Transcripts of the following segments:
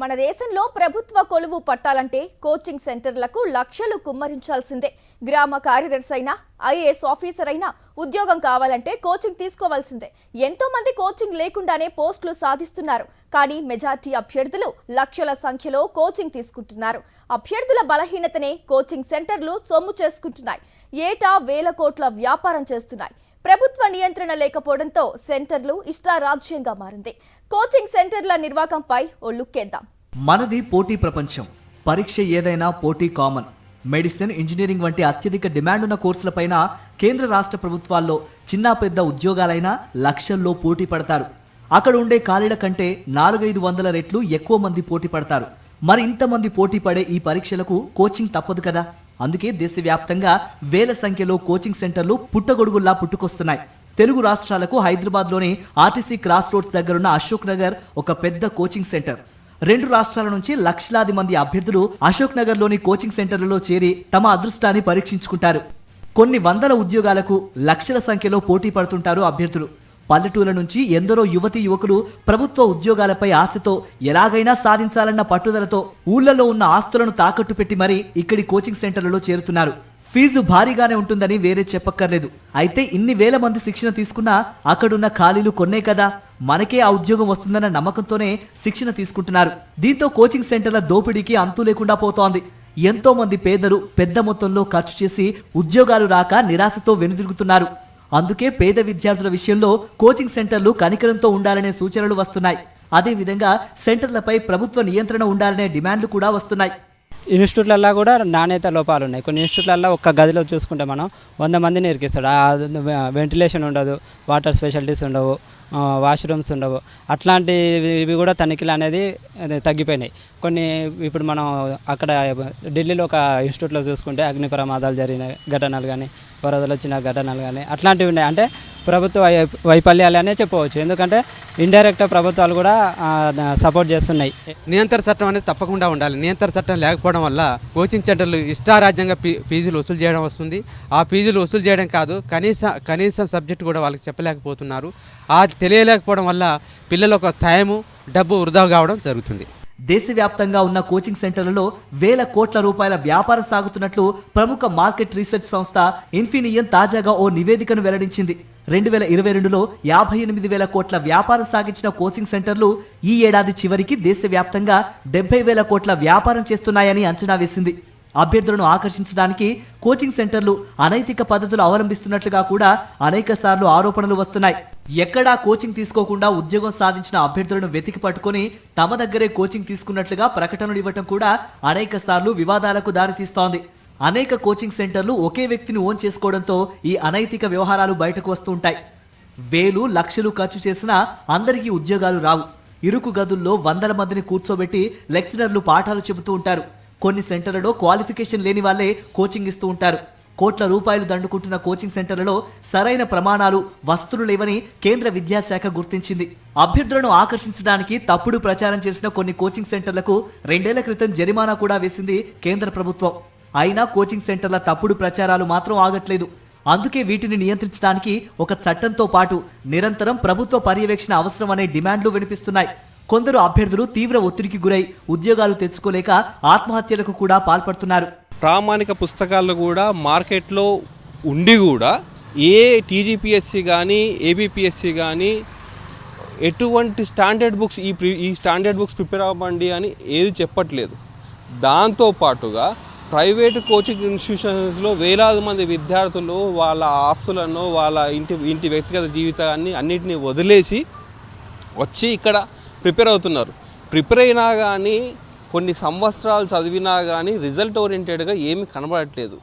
మన దేశంలో ప్రభుత్వ కొలువు పట్టాలంటే కోచింగ్ సెంటర్లకు లక్షలు కుమ్మరించాల్సిందే. గ్రామ కార్యదర్శి అయినా ఐఏఎస్ ఆఫీసర్ అయినా ఉద్యోగం కావాలంటే కోచింగ్ తీసుకోవాల్సిందే. ఎంతో మంది కోచింగ్ లేకుండానే పోస్టులు సాధిస్తున్నారు. కానీ మెజార్టీ అభ్యర్థులు లక్షల సంఖ్యలో కోచింగ్ తీసుకుంటున్నారు. అభ్యర్థుల బలహీనతనే కోచింగ్ సెంటర్లు సొమ్ము చేసుకుంటున్నాయి. ఏటా వేల కోట్ల వ్యాపారం చేస్తున్నాయి. ప్రభుత్వ నియంత్రణ లేకపోవడంతో సెంటర్లు ఇష్టారాజ్యంగా మారింది. కోచింగ్ సెంటర్ల నిర్వాహకంపై ఓ లుక్కేద్దాం. మనది పోటీ ప్రపంచం. పరీక్ష ఏదైనా పోటీ కామన్. మెడిసిన్, ఇంజనీరింగ్ వంటి అత్యధిక డిమాండ్ ఉన్న కోర్సులపైన కేంద్ర రాష్ట్ర ప్రభుత్వాల్లో చిన్న పెద్ద ఉద్యోగాలైనా లక్షల్లో పోటీ పడతారు. అక్కడ ఉండే ఖాళీల కంటే 400-500 రెట్లు ఎక్కువ మంది పోటీ పడతారు. మరి ఇంతమంది పోటీ పడే ఈ పరీక్షలకు కోచింగ్ తప్పదు కదా. అందుకే దేశవ్యాప్తంగా వేల సంఖ్యలో కోచింగ్ సెంటర్లు పుట్టగొడుగుల్లా పుట్టుకొస్తున్నాయి. తెలుగు రాష్ట్రాలకు హైదరాబాద్లోని ఆర్టీసీ క్రాస్ రోడ్స్ దగ్గరున్న అశోక్ నగర్ ఒక పెద్ద కోచింగ్ సెంటర్. 2 రాష్ట్రాల నుంచి లక్షలాది మంది అభ్యర్థులు అశోక్ నగర్లోని కోచింగ్ సెంటర్లలో చేరి తమ అదృష్టాన్ని పరీక్షించుకుంటారు. కొన్ని వందల ఉద్యోగాలకు లక్షల సంఖ్యలో పోటీ పడుతుంటారు అభ్యర్థులు. పల్లెటూళ్ల నుంచి ఎందరో యువతీ యువకులు ప్రభుత్వ ఉద్యోగాలపై ఆశతో ఎలాగైనా సాధించాలన్న పట్టుదలతో ఊళ్లలో ఉన్న ఆస్తులను తాకట్టు పెట్టి మరీ ఇక్కడి కోచింగ్ సెంటర్లలో చేరుతున్నారు. ఫీజు భారీగానే ఉంటుందని వేరే చెప్పక్కర్లేదు. అయితే ఇన్ని వేల మంది శిక్షణ తీసుకున్నా అక్కడున్న ఖాళీలు కొన్నే కదా, మనకే ఆ ఉద్యోగం వస్తుందన్న నమ్మకంతోనే శిక్షణ తీసుకుంటున్నారు. దీంతో కోచింగ్ సెంటర్ల దోపిడీకి అంతు లేకుండా పోతోంది. ఎంతో మంది పేదలు పెద్ద మొత్తంలో ఖర్చు చేసి ఉద్యోగాలు రాక నిరాశతో వెనుదిరుగుతున్నారు. అందుకే పేద విద్యార్థుల విషయంలో కోచింగ్ సెంటర్లు కనికరంతో ఉండాలనే సూచనలు వస్తున్నాయి. అదేవిధంగా సెంటర్లపై ప్రభుత్వ నియంత్రణ ఉండాలనే డిమాండ్లు కూడా వస్తున్నాయి. ఇన్స్టిట్యూట్లలో కూడా నాణ్యత లోపాలు ఉన్నాయి. కొన్ని ఇన్స్టిట్యూట్లలో ఒక్క గదిలో చూసుకుంటే మనం 100 మందిని ఇరికిస్తాడు. వెంటిలేషన్ ఉండదు, వాటర్ స్పెషాలిటీస్ ఉండవు, వాష్రూమ్స్ ఉండవు. అట్లాంటివి కూడా తనిఖీలు అనేది తగ్గిపోయినాయి. కొన్ని ఇప్పుడు మనం అక్కడ ఢిల్లీలో ఒక ఇన్స్టిట్యూట్లో చూసుకుంటే అగ్ని ప్రమాదాలు జరిగిన ఘటనలు కానీ, వరదలు వచ్చిన ఘటనలు కానీ అట్లాంటివి ఉన్నాయి. అంటే ప్రభుత్వ వైఫల్యాలనే చెప్పవచ్చు. ఎందుకంటే ఇండైరెక్ట్ ప్రభుత్వాలు కూడా సపోర్ట్ చేస్తున్నాయి. నియంత్రణ చట్టం అనేది తప్పకుండా ఉండాలి. నియంత్రణ చట్టం లేకపోవడం వల్ల కోచింగ్ సెంటర్లు ఇష్టారాజ్యంగా ఫీజులు వసూలు చేయడం వస్తుంది. ఆ ఫీజులు వసూలు చేయడం కాదు, కనీసం సబ్జెక్ట్ కూడా వాళ్ళకి చెప్పలేకపోతున్నారు. ఆ తెలియలేకపోవడం వల్ల పిల్లలకు టైము, డబ్బు వృధా కావడం జరుగుతుంది. దేశవ్యాప్తంగా ఉన్న కోచింగ్ సెంటర్లలో వేల కోట్ల రూపాయల వ్యాపారం సాగుతున్నట్లు ప్రముఖ మార్కెట్ రీసెర్చ్ సంస్థ ఇన్ఫినియన్ తాజాగా ఓ నివేదికను వెల్లడించింది. 2022లో 58,000 కోట్ల వ్యాపారం సాగించిన కోచింగ్ సెంటర్లు ఈ ఏడాది చివరికి దేశవ్యాప్తంగా 70,000 కోట్ల వ్యాపారం చేస్తున్నాయని అంచనా వేసింది. అభ్యర్థులను ఆకర్షించడానికి కోచింగ్ సెంటర్లు అనైతిక పద్ధతులు అవలంబిస్తున్నట్లుగా కూడా అనేక సార్లు ఆరోపణలు వస్తున్నాయి. ఎక్కడా కోచింగ్ తీసుకోకుండా ఉద్యోగం సాధించిన అభ్యర్థులను వెతికి పట్టుకుని తమ దగ్గరే కోచింగ్ తీసుకున్నట్లుగా ప్రకటనలు ఇవ్వటం కూడా అనేక సార్లు వివాదాలకు దారితీస్తోంది. అనేక కోచింగ్ సెంటర్లు ఒకే వ్యక్తిని ఓన్ చేసుకోవడంతో ఈ అనైతిక వ్యవహారాలు బయటకు వస్తుంటాయి. వేలు లక్షలు ఖర్చు చేసినా అందరికీ ఉద్యోగాలు రావు. ఇరుకు గదుల్లో వందల మందిని కూర్చోబెట్టి లెక్చరర్లు పాఠాలు చెబుతూ ఉంటారు. కొన్ని సెంటర్లలో క్వాలిఫికేషన్ లేని వాళ్లే కోచింగ్ ఇస్తూ ఉంటారు. కోట్ల రూపాయలు దండుకుంటున్న కోచింగ్ సెంటర్లలో సరైన ప్రమాణాలు, వస్తువులు లేవని కేంద్ర విద్యాశాఖ గుర్తించింది. అభ్యర్థులను ఆకర్షించడానికి తప్పుడు ప్రచారం చేసిన కొన్ని కోచింగ్ సెంటర్లకు 2 ఏళ్ల క్రితం జరిమానా కూడా వేసింది కేంద్ర ప్రభుత్వం. అయినా కోచింగ్ సెంటర్ల తప్పుడు ప్రచారాలు మాత్రం ఆగట్లేదు. అందుకే వీటిని నియంత్రించడానికి ఒక చట్టంతో పాటు నిరంతరం ప్రభుత్వ పర్యవేక్షణ అవసరం అనే డిమాండ్లు వినిపిస్తున్నాయి. కొందరు అభ్యర్థులు తీవ్ర ఒత్తిడికి గురై ఉద్యోగాలు తెచ్చుకోలేక ఆత్మహత్యలకు కూడా పాల్పడుతున్నారు. ప్రామాణిక పుస్తకాలు కూడా మార్కెట్లో ఉండి కూడా ఏ టీజీపీఎస్సీ కానీ, ఏబీపీఎస్సీ కానీ ఎటువంటి స్టాండర్డ్ బుక్స్ ఈ స్టాండర్డ్ బుక్స్ ప్రిపేర్ అవ్వండి అని ఏది చెప్పట్లేదు. దాంతోపాటుగా ప్రైవేటు కోచింగ్ ఇన్స్టిట్యూషన్స్లో వేలాది మంది విద్యార్థులు వాళ్ళ ఆస్తులను, వాళ్ళ ఇంటి వ్యక్తిగత జీవితాన్ని అన్నిటినీ వదిలేసి వచ్చి ఇక్కడ ప్రిపేర్ అవుతున్నారు. ప్రిపేర్ అయినా కానీ కొన్ని సంవత్సరాలు చదివినా కానీ రిజల్ట్ ఓరియంటెడ్గా ఏమీ కనబడట్లేదు.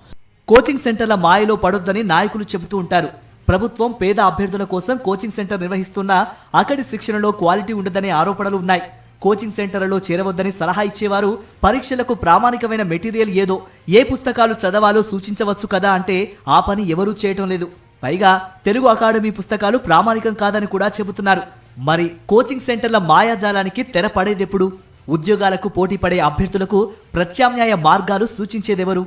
కోచింగ్ సెంటర్ల మాయలో పడొద్దని నాయకులు చెబుతూ ఉంటారు. ప్రభుత్వం పేద అభ్యర్థుల కోసం కోచింగ్ సెంటర్ నిర్వహిస్తున్నా అక్కడి శిక్షణలో క్వాలిటీ ఉండదనే ఆరోపణలు ఉన్నాయి. కోచింగ్ సెంటర్లలో చేరవద్దని సలహా ఇచ్చేవారు పరీక్షలకు ప్రామాణికమైన మెటీరియల్ ఏదో, ఏ పుస్తకాలు చదవాలో సూచించవచ్చు కదా అంటే ఆ పని ఎవరూ చేయటం లేదు. పైగా తెలుగు అకాడమీ పుస్తకాలు ప్రామాణికం కాదని కూడా చెబుతున్నారు. మరి కోచింగ్ సెంటర్ల మాయాజాలానికి తెర పడేదెప్పుడు? ఉద్యోగాలకు పోటీ పడే అభ్యర్థులకు ప్రత్యామ్నాయ మార్గాలు సూచించేదెవరు?